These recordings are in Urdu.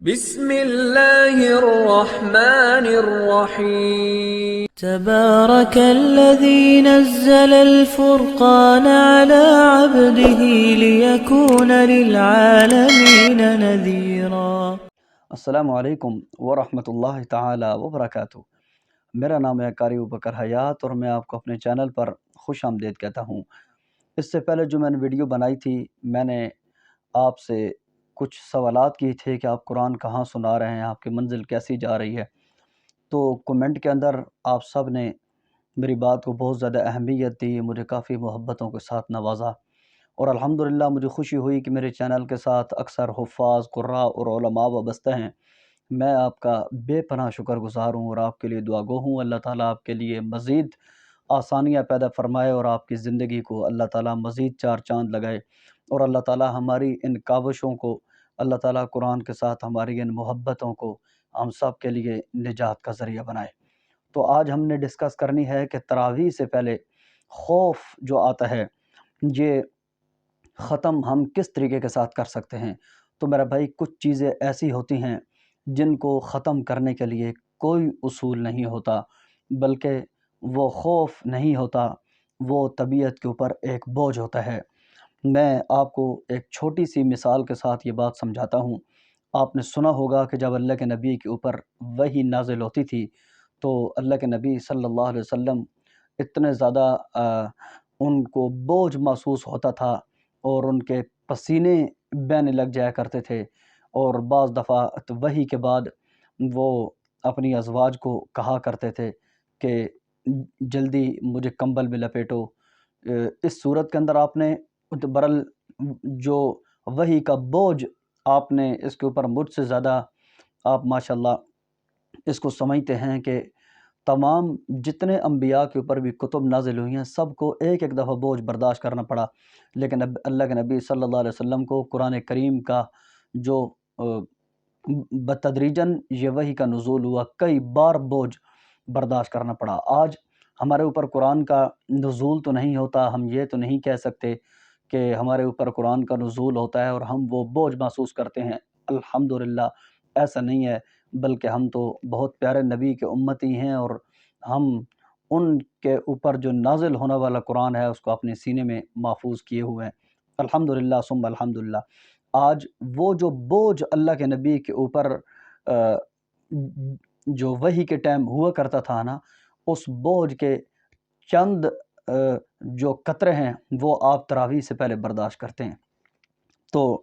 بسم اللہ الرحمن الرحیم تبارك الذي نزل الفرقان على عبده ليكون للعالمين نذيرا۔ السلام علیکم ورحمۃ اللہ تعالی وبرکاتہ۔ میرا نام ہے قاری ابوبکر حیات اور میں آپ کو اپنے چینل پر خوش آمدید کہتا ہوں۔ اس سے پہلے جو میں نے ویڈیو بنائی تھی، میں نے آپ سے کچھ سوالات کیے تھے کہ آپ قرآن کہاں سنا رہے ہیں، آپ کی منزل کیسی جا رہی ہے۔ تو کومنٹ کے اندر آپ سب نے میری بات کو بہت زیادہ اہمیت دی، مجھے کافی محبتوں کے ساتھ نوازا، اور الحمدللہ مجھے خوشی ہوئی کہ میرے چینل کے ساتھ اکثر حفاظ، قراء اور علماء وابستہ ہیں۔ میں آپ کا بے پناہ شکر گزار ہوں اور آپ کے لیے دعا گو ہوں۔ اللہ تعالیٰ آپ کے لیے مزید آسانیاں پیدا فرمائے اور آپ کی زندگی کو اللہ تعالیٰ مزید چار چاند لگائے، اور اللہ تعالیٰ ہماری ان کاوشوں کو، اللہ تعالیٰ قرآن کے ساتھ ہماری ان محبتوں کو ہم سب کے لیے نجات کا ذریعہ بنائے۔ تو آج ہم نے ڈسکس کرنی ہے کہ تراویح سے پہلے خوف جو آتا ہے، یہ ختم ہم کس طریقے کے ساتھ کر سکتے ہیں۔ تو میرا بھائی، کچھ چیزیں ایسی ہوتی ہیں جن کو ختم کرنے کے لیے کوئی اصول نہیں ہوتا، بلکہ وہ خوف نہیں ہوتا، وہ طبیعت کے اوپر ایک بوجھ ہوتا ہے۔ میں آپ کو ایک چھوٹی سی مثال کے ساتھ یہ بات سمجھاتا ہوں۔ آپ نے سنا ہوگا کہ جب اللہ کے نبی کے اوپر وحی نازل ہوتی تھی تو اللہ کے نبی صلی اللہ علیہ وسلم اتنے زیادہ ان کو بوجھ محسوس ہوتا تھا اور ان کے پسینے بہنے لگ جایا کرتے تھے، اور بعض دفعہ وحی کے بعد وہ اپنی ازواج کو کہا کرتے تھے کہ جلدی مجھے کمبل میں لپیٹو۔ اس صورت کے اندر آپ نے برل جو وحی کا بوجھ آپ نے اس کے اوپر مجھ سے زیادہ آپ ماشاءاللہ اس کو سمجھتے ہیں کہ تمام جتنے انبیاء کے اوپر بھی کتب نازل ہوئی ہیں، سب کو ایک ایک دفعہ بوجھ برداشت کرنا پڑا، لیکن اب اللہ کے نبی صلی اللہ علیہ وسلم کو قرآن کریم کا جو بتدریجاً یہ وحی کا نزول ہوا، کئی بار بوجھ برداشت کرنا پڑا۔ آج ہمارے اوپر قرآن کا نزول تو نہیں ہوتا، ہم یہ تو نہیں کہہ سکتے کہ ہمارے اوپر قرآن کا نزول ہوتا ہے اور ہم وہ بوجھ محسوس کرتے ہیں۔ الحمدللہ ایسا نہیں ہے، بلکہ ہم تو بہت پیارے نبی کے امتی ہیں، اور ہم ان کے اوپر جو نازل ہونے والا قرآن ہے اس کو اپنے سینے میں محفوظ کیے ہوئے ہیں۔ الحمدللہ ثم الحمدللہ۔ آج وہ جو بوجھ اللہ کے نبی کے اوپر جو وحی کے ٹائم ہوا کرتا تھا نا، اس بوجھ کے چند جو قطرے ہیں وہ آپ تراویح سے پہلے برداشت کرتے ہیں۔ تو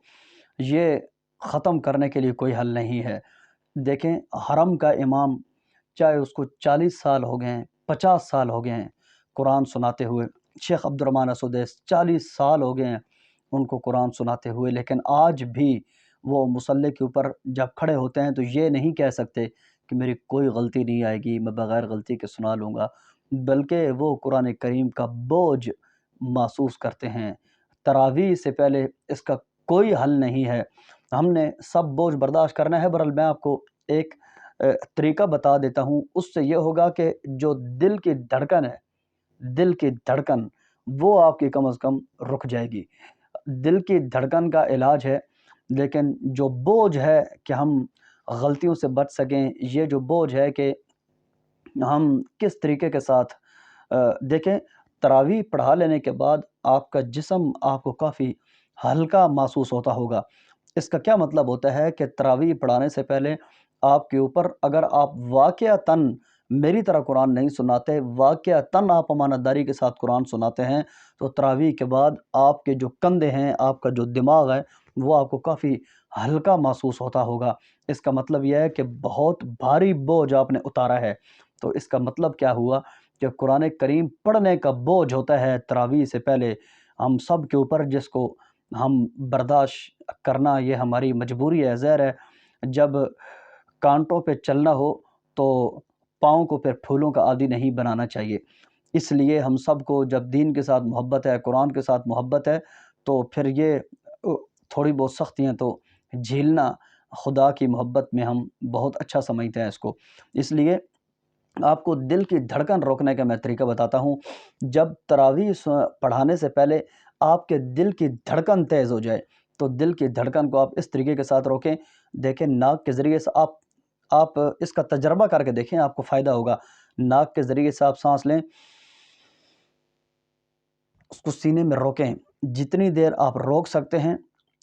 یہ ختم کرنے کے لیے کوئی حل نہیں ہے۔ دیکھیں، حرم کا امام چاہے اس کو 40 سال ہو گئے ہیں، 50 سال ہو گئے ہیں قرآن سناتے ہوئے، شیخ عبد الرحمن اسودیس 40 سال ہو گئے ہیں ان کو قرآن سناتے ہوئے، لیکن آج بھی وہ مصلی کے اوپر جب کھڑے ہوتے ہیں تو یہ نہیں کہہ سکتے کہ میری کوئی غلطی نہیں آئے گی، میں بغیر غلطی کے سنا لوں گا، بلکہ وہ قرآن کریم کا بوجھ محسوس کرتے ہیں۔ تراویح سے پہلے اس کا کوئی حل نہیں ہے، ہم نے سب بوجھ برداشت کرنا ہے۔ برحال میں آپ کو ایک طریقہ بتا دیتا ہوں، اس سے یہ ہوگا کہ جو دل کی دھڑکن ہے، دل کی دھڑکن وہ آپ کی کم از کم رک جائے گی۔ دل کی دھڑکن کا علاج ہے، لیکن جو بوجھ ہے کہ ہم غلطیوں سے بچ سکیں، یہ جو بوجھ ہے کہ ہم کس طریقے کے ساتھ دیکھیں، تراویح پڑھا لینے کے بعد آپ کا جسم آپ کو کافی ہلکا محسوس ہوتا ہوگا۔ اس کا کیا مطلب ہوتا ہے کہ تراویح پڑھانے سے پہلے آپ کے اوپر اگر آپ واقعتاً میری طرح قرآن نہیں سناتے، واقعتاً آپ امانت داری کے ساتھ قرآن سناتے ہیں، تو تراویح کے بعد آپ کے جو کندھے ہیں، آپ کا جو دماغ ہے، وہ آپ کو کافی ہلکا محسوس ہوتا ہوگا۔ اس کا مطلب یہ ہے کہ بہت بھاری بوجھ آپ نے اتارا ہے۔ تو اس کا مطلب کیا ہوا کہ قرآن کریم پڑھنے کا بوجھ ہوتا ہے تراویح سے پہلے ہم سب کے اوپر، جس کو ہم برداشت کرنا یہ ہماری مجبوری ہے۔ ظاہر ہے جب کانٹوں پہ چلنا ہو تو پاؤں کو پھر پھولوں کا عادی نہیں بنانا چاہیے۔ اس لیے ہم سب کو جب دین کے ساتھ محبت ہے، قرآن کے ساتھ محبت ہے، تو پھر یہ تھوڑی بہت سختیاں تو جھیلنا خدا کی محبت میں ہم بہت اچھا سمجھتے ہیں اس کو۔ اس لیے آپ کو دل کی دھڑکن روکنے کا میں طریقہ بتاتا ہوں۔ جب تراویح پڑھانے سے پہلے آپ کے دل کی دھڑکن تیز ہو جائے تو دل کی دھڑکن کو آپ اس طریقے کے ساتھ روکیں دیکھیں ناک کے ذریعے سے آپ اس کا تجربہ کر کے دیکھیں، آپ کو فائدہ ہوگا۔ ناک کے ذریعے سے آپ سانس لیں، اس کو سینے میں روکیں، جتنی دیر آپ روک سکتے ہیں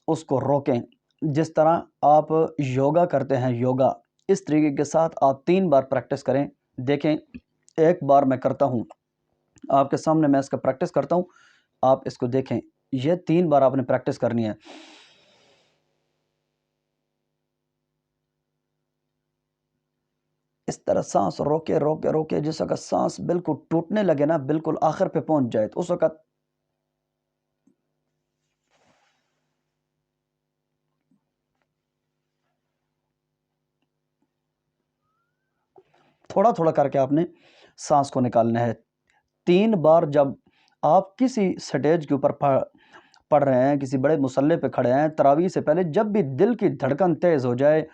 اس کو روکیں۔ جس طرح آپ یوگا کرتے ہیں، یوگا اس طریقے کے ساتھ آپ 3 بار پریکٹس کریں۔ دیکھیں، ایک بار میں کرتا ہوں آپ کے سامنے، میں اس کا پریکٹس کرتا ہوں، آپ اس کو دیکھیں۔ یہ 3 بار آپ نے پریکٹس کرنی ہے۔ اس طرح سانس روکے روکے روکے، جس وقت سانس بالکل ٹوٹنے لگے نا، بالکل آخر پہ پہنچ جائے، تو اس وقت تھوڑا تھوڑا کر کے آپ نے سانس کو نکالنا ہے۔ 3 بار جب آپ کسی سٹیج کے اوپر پڑھ رہے ہیں، کسی بڑے مصلی پہ کھڑے ہیں، تراویح سے پہلے جب بھی دل کی دھڑکن تیز ہو جائے،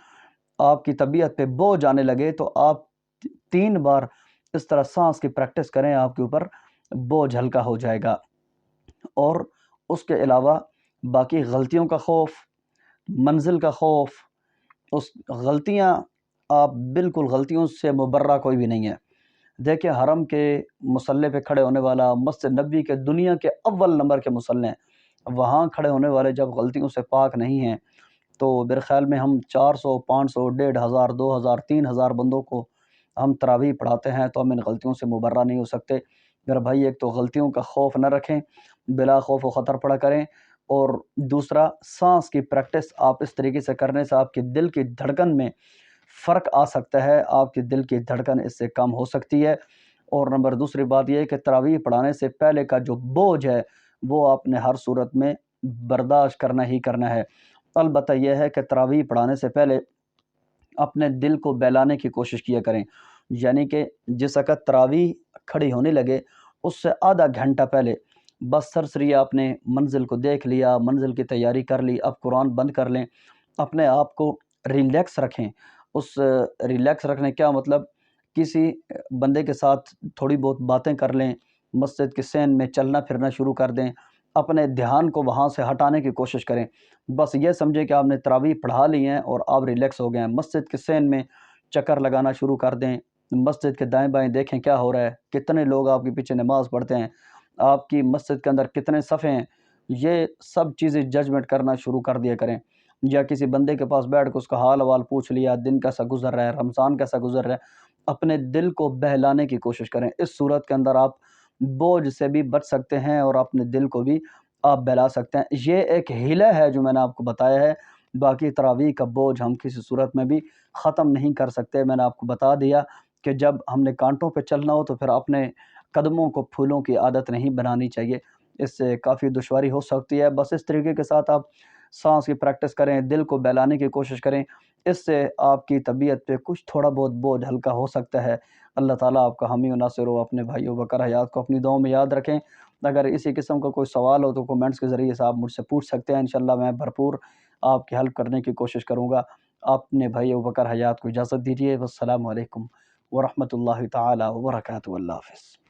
آپ کی طبیعت پہ بوجھ آنے لگے، تو آپ 3 بار اس طرح سانس کی پریکٹس کریں، آپ کے اوپر بوجھ ہلکا ہو جائے گا۔ اور اس کے علاوہ باقی غلطیوں کا خوف، منزل کا خوف، اس غلطیاں، آپ بالکل غلطیوں سے مبرہ کوئی بھی نہیں ہے۔ دیکھیں، حرم کے مصلی پہ کھڑے ہونے والا، مسجد نبوی کے دنیا کے اول نمبر کے مصلی ہیں، وہاں کھڑے ہونے والے جب غلطیوں سے پاک نہیں ہیں، تو میرے خیال میں ہم 400 500 1500 2000 3000 بندوں کو ہم تراویح پڑھاتے ہیں، تو ہم ان غلطیوں سے مبرہ نہیں ہو سکتے۔ میرا بھائی، ایک تو غلطیوں کا خوف نہ رکھیں، بلا خوف و خطر پڑا کریں، اور دوسرا سانس کی پریکٹس آپ اس طریقے سے کرنے سے آپ کی دل کی دھڑکن میں فرق آ سکتا ہے، آپ کی دل کی دھڑکن اس سے کم ہو سکتی ہے۔ اور نمبر دوسری بات یہ ہے کہ تراویح پڑھانے سے پہلے کا جو بوجھ ہے وہ آپ نے ہر صورت میں برداشت کرنا ہی کرنا ہے۔ البتہ یہ ہے کہ تراویح پڑھانے سے پہلے اپنے دل کو بہلانے کی کوشش کیا کریں، یعنی کہ جس وقت تراویح کھڑی ہونے لگے اس سے آدھا گھنٹہ پہلے بس سرسری آپ نے منزل کو دیکھ لیا، منزل کی تیاری کر لی، اب قرآن بند کر لیں، اپنے آپ کو ریلیکس رکھیں۔ اس ریلیکس رکھنے کیا مطلب، کسی بندے کے ساتھ تھوڑی بہت باتیں کر لیں، مسجد کے صحن میں چلنا پھرنا شروع کر دیں، اپنے دھیان کو وہاں سے ہٹانے کی کوشش کریں۔ بس یہ سمجھیں کہ آپ نے تراویح پڑھا لی ہیں اور آپ ریلیکس ہو گئے ہیں۔ مسجد کے صحن میں چکر لگانا شروع کر دیں، مسجد کے دائیں بائیں دیکھیں کیا ہو رہا ہے، کتنے لوگ آپ کے پیچھے نماز پڑھتے ہیں، آپ کی مسجد کے اندر کتنے صفیں ہیں، یہ سب چیزیں ججمنٹ کرنا شروع کر دیا کریں۔ یا کسی بندے کے پاس بیٹھ کے اس کا حال حوال پوچھ لیا، دن کیسا گزر رہا ہے، رمضان کیسا گزر رہا ہے، اپنے دل کو بہلانے کی کوشش کریں۔ اس صورت کے اندر آپ بوجھ سے بھی بچ سکتے ہیں اور اپنے دل کو بھی آپ بہلا سکتے ہیں۔ یہ ایک ہیلہ ہے جو میں نے آپ کو بتایا ہے، باقی تراویح کا بوجھ ہم کسی صورت میں بھی ختم نہیں کر سکتے۔ میں نے آپ کو بتا دیا کہ جب ہم نے کانٹوں پہ چلنا ہو تو پھر اپنے قدموں کو پھولوں کی عادت نہیں بنانی چاہیے، اس سے کافی دشواری ہو سکتی ہے۔ بس اس طریقے کے ساتھ آپ سانس کی پریکٹس کریں، دل کو بہلانے کی کوشش کریں، اس سے آپ کی طبیعت پہ کچھ تھوڑا بہت بوجھ ہلکا ہو سکتا ہے۔ اللہ تعالیٰ آپ کا حامی و ناصر ہو۔ اپنے بھائی بکر حیات کو اپنی دعاؤں میں یاد رکھیں۔ اگر اسی قسم کا کوئی سوال ہو تو کومنٹس کے ذریعے سے آپ مجھ سے پوچھ سکتے ہیں، انشاءاللہ میں بھرپور آپ کی ہیلپ کرنے کی کوشش کروں گا۔ اپنے بھائی بکر حیات کو اجازت دیجیے۔ والسلام علیکم ورحمۃ اللہ تعالیٰ وبرکاتہ۔ اللہ حافظ۔